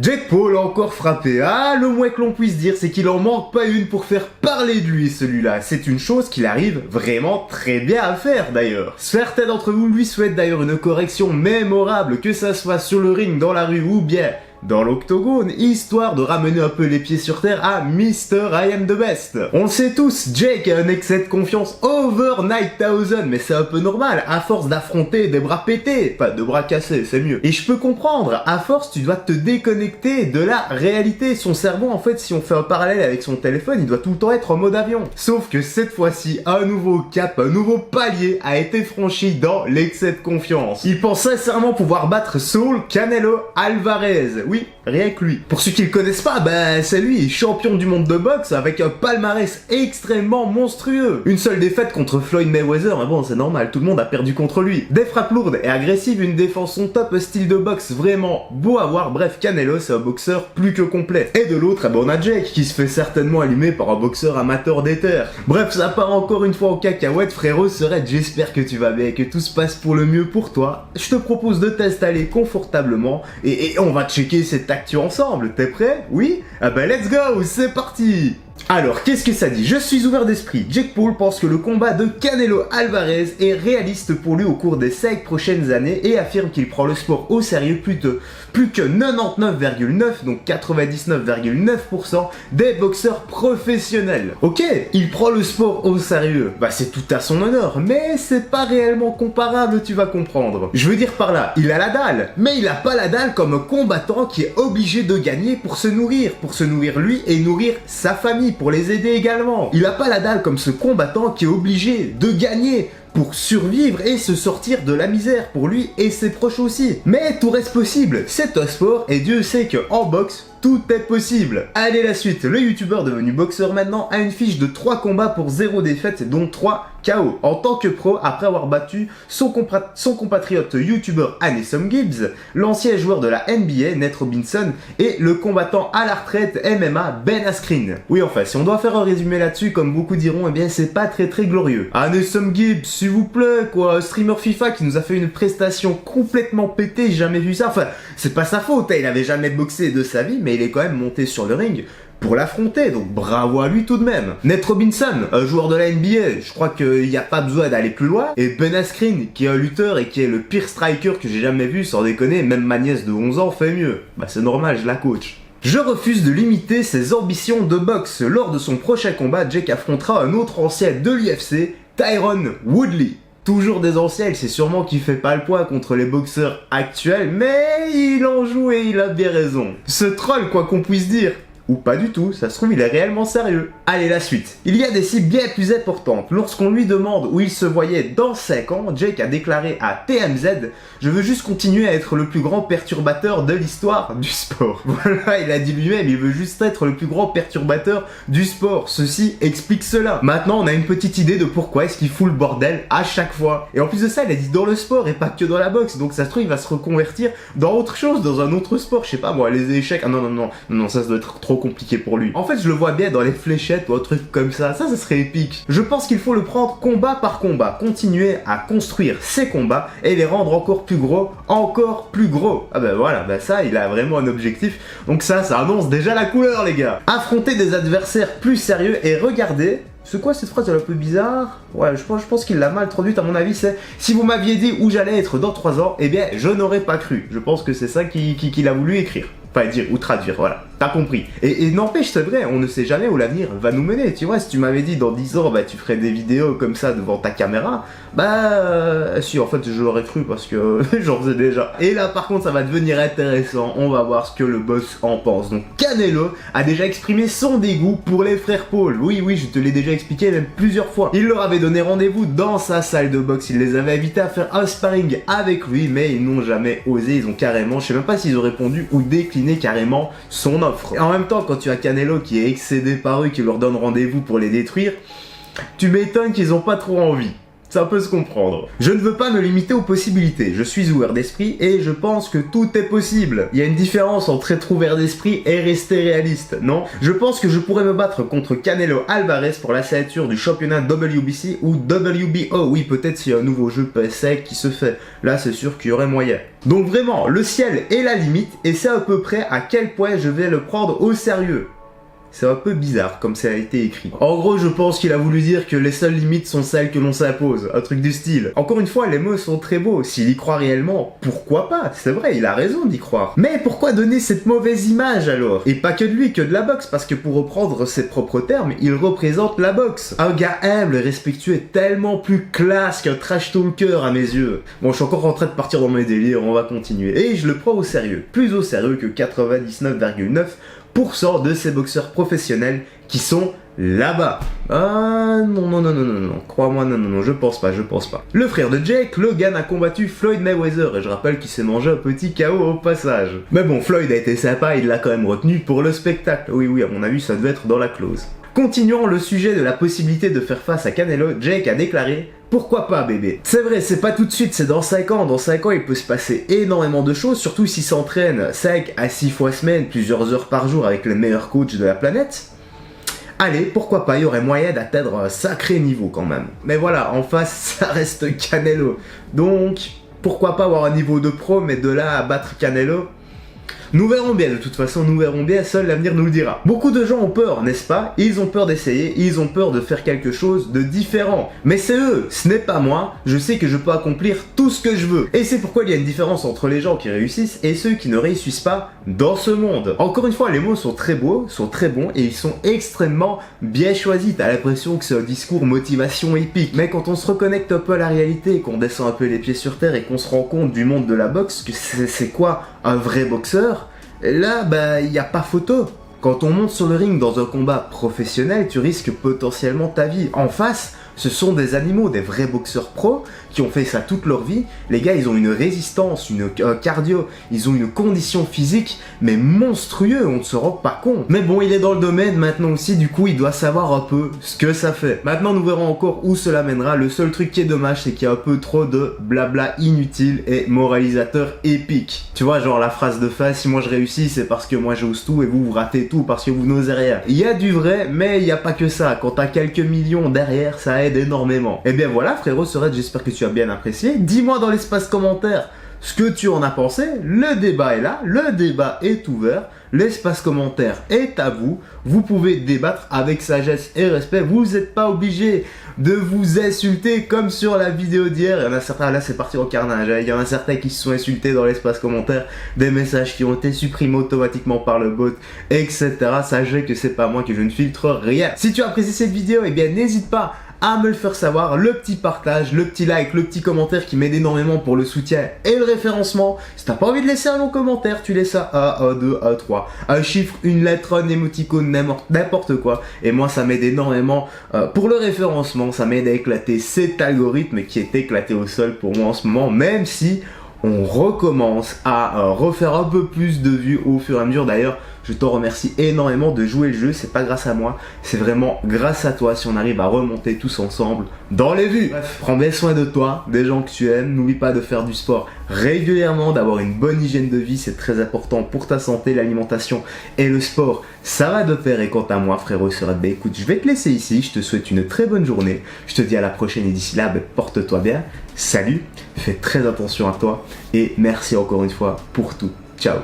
Jake Paul a encore frappé. Ah, le moins que l'on puisse dire, c'est qu'il en manque pas une pour faire parler de lui, celui-là. C'est une chose qu'il arrive vraiment très bien à faire, d'ailleurs. Certains d'entre vous lui souhaitent d'ailleurs une correction mémorable, que ça soit sur le ring, dans la rue ou bien dans l'octogone, histoire de ramener un peu les pieds sur terre à Mr. I Am The Best. On le sait tous, Jake a un excès de confiance over 9000, mais c'est un peu normal, à force d'affronter des bras pétés, pas de bras cassés, c'est mieux. Et je peux comprendre, à force tu dois te déconnecter de la réalité. Son cerveau, en fait, si on fait un parallèle avec son téléphone, il doit tout le temps être en mode avion. Sauf que cette fois-ci, un nouveau cap, un nouveau palier a été franchi dans l'excès de confiance. Il pense sincèrement pouvoir battre Saul Canelo Alvarez. Oui, rien que lui. Pour ceux qui le connaissent pas, ben c'est lui, champion du monde de boxe avec un palmarès extrêmement monstrueux. Une seule défaite contre Floyd Mayweather, mais bon c'est normal, tout le monde a perdu contre lui. Des frappes lourdes et agressives, une défense son top, style de boxe vraiment beau à voir, bref Canelo c'est un boxeur plus que complet. Et de l'autre, eh ben, on a Jake qui se fait certainement allumer par un boxeur amateur d'éther. Bref, ça part encore une fois en cacahuète, frérot Sered, j'espère que tu vas bien et que tout se passe pour le mieux pour toi. Je te propose de t'installer confortablement et on va checker cette actu ensemble. T'es prêt? Oui? Ah bah let's go, c'est parti! Alors, qu'est-ce que ça dit? Je suis ouvert d'esprit. Jake Paul pense que le combat de Canelo Alvarez est réaliste pour lui au cours des 5 prochaines années et affirme qu'il prend le sport au sérieux plus que 99,9, donc 99,9% des boxeurs professionnels. Ok, il prend le sport au sérieux. Bah c'est tout à son honneur, mais c'est pas réellement comparable, tu vas comprendre. Je veux dire par là, il a la dalle, mais il a pas la dalle comme un combattant qui est obligé de gagner pour se nourrir lui et nourrir sa famille, pour les aider également. Il a pas la dalle comme ce combattant qui est obligé de gagner pour survivre et se sortir de la misère pour lui et ses proches aussi. Mais tout reste possible, c'est un sport et Dieu sait que en boxe, tout est possible. Allez la suite, le youtubeur devenu boxeur maintenant a une fiche de 3 combats pour 0 défaite dont 3 KO. En tant que pro, après avoir battu son compatriote youtubeur Anisam Gibbs, l'ancien joueur de la NBA Nate Robinson et le combattant à la retraite MMA Ben Askren. Oui enfin, si on doit faire un résumé là-dessus, comme beaucoup diront, eh bien c'est pas très glorieux. Anisam Gibbs, s'il vous plaît, quoi, streamer FIFA qui nous a fait une prestation complètement pétée, j'ai jamais vu ça. Enfin, c'est pas sa faute, il avait jamais boxé de sa vie, mais il est quand même monté sur le ring pour l'affronter, donc bravo à lui tout de même. Nate Robinson, un joueur de la NBA, je crois qu'il n'y a pas besoin d'aller plus loin. Et Ben Askren, qui est un lutteur et qui est le pire striker que j'ai jamais vu, sans déconner, même ma nièce de 11 ans fait mieux. Bah c'est normal, je la coach. Je refuse de limiter ses ambitions de boxe. Lors de son prochain combat, Jake affrontera un autre ancien de l'UFC, Tyron Woodley. Toujours des anciens, il sait sûrement qu'il fait pas le poids contre les boxeurs actuels, mais il en joue et il a bien raison. Ce troll, quoi qu'on puisse dire. Ou pas du tout, ça se trouve il est réellement sérieux. Allez la suite. Il y a des cibles bien plus importantes. Lorsqu'on lui demande où il se voyait dans 5 ans, Jake a déclaré à TMZ « Je veux juste continuer à être le plus grand perturbateur de l'histoire du sport ». Voilà, il a dit lui-même, il veut juste être le plus grand perturbateur du sport. Ceci explique cela. Maintenant, on a une petite idée de pourquoi est-ce qu'il fout le bordel à chaque fois. Et en plus de ça, il a dit dans le sport et pas que dans la boxe. Donc ça se trouve, il va se reconvertir dans autre chose, dans un autre sport. Je sais pas moi, les échecs. Ah non, ça doit être trop compliqué pour lui. En fait, je le vois bien dans les fléchettes ou un truc comme ça. Ça serait épique. Je pense qu'il faut le prendre combat par combat, continuer à construire ses combats et les rendre encore plus gros. Ah ben voilà, ben ça, il a vraiment un objectif. Donc ça annonce déjà la couleur, les gars. Affronter des adversaires plus sérieux et regarder. C'est quoi cette phrase, elle est un peu bizarre? Ouais, je pense qu'il l'a mal traduite, à mon avis, c'est « Si vous m'aviez dit où j'allais être dans 3 ans, eh bien, je n'aurais pas cru. » Je pense que c'est ça qu'il a voulu écrire. Enfin, dire ou traduire, voilà. T'as compris. Et n'empêche, c'est vrai, on ne sait jamais où l'avenir va nous mener. Tu vois, si tu m'avais dit dans 10 ans, bah, tu ferais des vidéos comme ça devant ta caméra, bah, si, en fait, je l'aurais cru parce que j'en faisais déjà. Et là, par contre, ça va devenir intéressant. On va voir ce que le boss en pense. Donc, Canelo a déjà exprimé son dégoût pour les frères Paul. Oui, je te l'ai déjà expliqué même plusieurs fois. Il leur avait donné rendez-vous dans sa salle de boxe. Il les avait invités à faire un sparring avec lui, mais ils n'ont jamais osé. Ils ont carrément, je sais même pas s'ils ont répondu ou décliné carrément son offre. Et en même temps, quand tu as Canelo qui est excédé par eux, qui leur donne rendez-vous pour les détruire, tu m'étonnes qu'ils ont pas trop envie. Ça peut se comprendre. Je ne veux pas me limiter aux possibilités, je suis ouvert d'esprit et je pense que tout est possible. Il y a une différence entre être ouvert d'esprit et rester réaliste, non? Je pense que je pourrais me battre contre Canelo Alvarez pour la signature du championnat WBC ou WBO. Oui, peut-être s'il y a un nouveau jeu PS5 qui se fait. Là, c'est sûr qu'il y aurait moyen. Donc vraiment, le ciel est la limite et c'est à peu près à quel point je vais le prendre au sérieux. C'est un peu bizarre comme ça a été écrit. En gros, je pense qu'il a voulu dire que les seules limites sont celles que l'on s'impose. Un truc du style. Encore une fois, les mots sont très beaux. S'il y croit réellement, pourquoi pas? C'est vrai, il a raison d'y croire. Mais pourquoi donner cette mauvaise image alors? Et pas que de lui, que de la boxe, parce que pour reprendre ses propres termes, il représente la boxe. Un gars humble et respectueux est tellement plus classe qu'un trash talker à mes yeux. Bon, je suis encore en train de partir dans mes délires, on va continuer. Et je le prends au sérieux. Plus au sérieux que 99,9% de ces boxeurs professionnels qui sont là-bas. Ah non, crois-moi, non, je pense pas. Le frère de Jake, Logan, a combattu Floyd Mayweather et je rappelle qu'il s'est mangé un petit KO au passage. Mais bon, Floyd a été sympa, il l'a quand même retenu pour le spectacle. Oui, à mon avis, ça devait être dans la clause. Continuons le sujet de la possibilité de faire face à Canelo. Jake a déclaré: pourquoi pas bébé? C'est vrai, c'est pas tout de suite, c'est dans 5 ans. Dans 5 ans, il peut se passer énormément de choses, surtout s'il s'entraîne 5 à 6 fois semaine, plusieurs heures par jour avec les meilleurs coachs de la planète. Allez, pourquoi pas, il y aurait moyen d'atteindre un sacré niveau quand même. Mais voilà, en face, ça reste Canelo. Donc, pourquoi pas avoir un niveau de pro, mais de là à battre Canelo? Nous verrons bien, de toute façon, seul l'avenir nous le dira. Beaucoup de gens ont peur, n'est-ce pas? Ils ont peur d'essayer, ils ont peur de faire quelque chose de différent. Mais c'est eux, ce n'est pas moi, je sais que je peux accomplir tout ce que je veux. Et c'est pourquoi il y a une différence entre les gens qui réussissent et ceux qui ne réussissent pas dans ce monde. Encore une fois, les mots sont très beaux, sont très bons et ils sont extrêmement bien choisis. T'as l'impression que c'est un discours motivation épique. Mais quand on se reconnecte un peu à la réalité, qu'on descend un peu les pieds sur terre et qu'on se rend compte du monde de la boxe, que c'est quoi un vrai boxeur? Là, il n'y a pas photo. Quand on monte sur le ring dans un combat professionnel, tu risques potentiellement ta vie. En face, ce sont des animaux, des vrais boxeurs pros qui ont fait ça toute leur vie. Les gars, ils ont une résistance, un cardio, ils ont une condition physique, mais monstrueux, on ne se rend pas compte. Mais bon, il est dans le domaine maintenant aussi, du coup, il doit savoir un peu ce que ça fait. Maintenant, nous verrons encore où cela mènera. Le seul truc qui est dommage, c'est qu'il y a un peu trop de blabla inutile et moralisateur épique. Tu vois, genre la phrase de fin, si moi je réussis, c'est parce que moi j'ose tout et vous ratez tout parce que vous n'osez rien. Il y a du vrai, mais il n'y a pas que ça. Quand t'as quelques millions derrière, ça aide énormément. Et bien voilà, frérot Sorette, j'espère que tu as bien apprécié. Dis-moi dans l'espace commentaire ce que tu en as pensé. Le débat est là, le débat est ouvert. L'espace commentaire est à vous. Vous pouvez débattre avec sagesse et respect. Vous n'êtes pas obligé de vous insulter comme sur la vidéo d'hier. Il y en a certains, là c'est parti en carnage. Il y en a certains qui se sont insultés dans l'espace commentaire. Des messages qui ont été supprimés automatiquement par le bot, etc. Sachez que c'est pas moi, que je ne filtre rien. Si tu as apprécié cette vidéo, eh bien n'hésite pas à me le faire savoir, le petit partage, le petit like, le petit commentaire qui m'aide énormément pour le soutien et le référencement. Si t'as pas envie de laisser un long commentaire, tu laisses ça à 1, 2, à 3. Un chiffre, une lettre, un émoticône, n'importe quoi. Et moi, ça m'aide énormément pour le référencement. Ça m'aide à éclater cet algorithme qui est éclaté au sol pour moi en ce moment, même si on recommence à refaire un peu plus de vues au fur et à mesure. D'ailleurs, je t'en remercie énormément de jouer le jeu, c'est pas grâce à moi, c'est vraiment grâce à toi si on arrive à remonter tous ensemble dans les vues. Bref, prends bien soin de toi, des gens que tu aimes, n'oublie pas de faire du sport régulièrement, d'avoir une bonne hygiène de vie, c'est très important pour ta santé, l'alimentation et le sport, ça va de pair. Et quant à moi, frérot Sorette, écoute, je vais te laisser ici, je te souhaite une très bonne journée, je te dis à la prochaine et d'ici là, porte-toi bien, salut, fais très attention à toi et merci encore une fois pour tout, ciao.